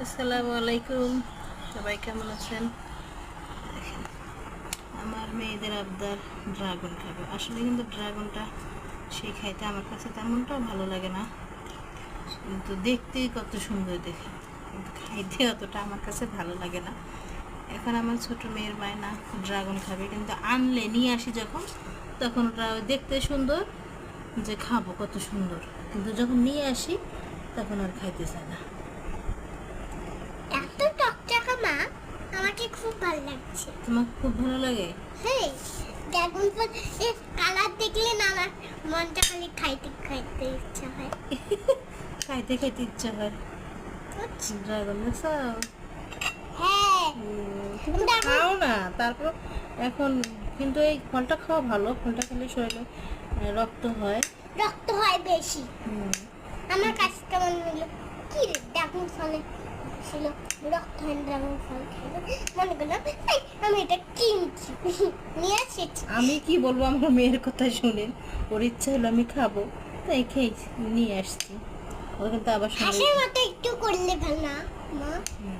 আসসালামু আলাইকুম, সবাই কেমন আছেন? দেখেন, আমার মেয়েদের আবদার ড্রাগন খাবে। আসলে কিন্তু ড্রাগনটা সেই খাইতে আমার কাছে তেমনটাও ভালো লাগে না, কিন্তু দেখতেই কত সুন্দর দেখে, কিন্তু খাইতে অতটা আমার কাছে ভালো লাগে না। এখন আমার ছোট মেয়ের বায়না ড্রাগন খাবে, কিন্তু আনলে নিয়ে আসি যখন, তখন ওটা দেখতে সুন্দর যে খাবো কত সুন্দর, কিন্তু যখন নিয়ে আসি তখন আর খাইতে চায় না। এত টকটকা মা, আমাকে খুব ভালো লাগছে। তোমাকে খুব ভালো লাগে? হ্যাঁ, ড্রাগন ফল এর কালার দেখলে না আমার মনটা খালি খাইতে খাইতে ইচ্ছা হয়। খাইতে খাইতে ইচ্ছা হয়। ড্রাগন দেখছো? হ্যাঁ, কিন্তু খাও না, তারপর এখন কিন্তু এই ফলটা খাওয়া ভালো, ফলটা খেলে শরীরে রক্ত হয়। রক্ত হয় বেশি। হুম, আমার কাছে কেমন হলো কি রে, ড্রাগন ফলে ছিল রক্ত হয়, ড্রাগন ফল খাইলো মনে করলাম এই, আমি এটা কিনছি নিয়ে এসেছি। আমি কি বলবো, আমার মেয়ের কথা শুনেন, ওর ইচ্ছা হলো আমি খাবো, তাই খেয়েছি, নিয়ে আসছি। ও কিন্তু আবার সঙ্গে হাঁসের মতো একটু করলে ভালো না মা?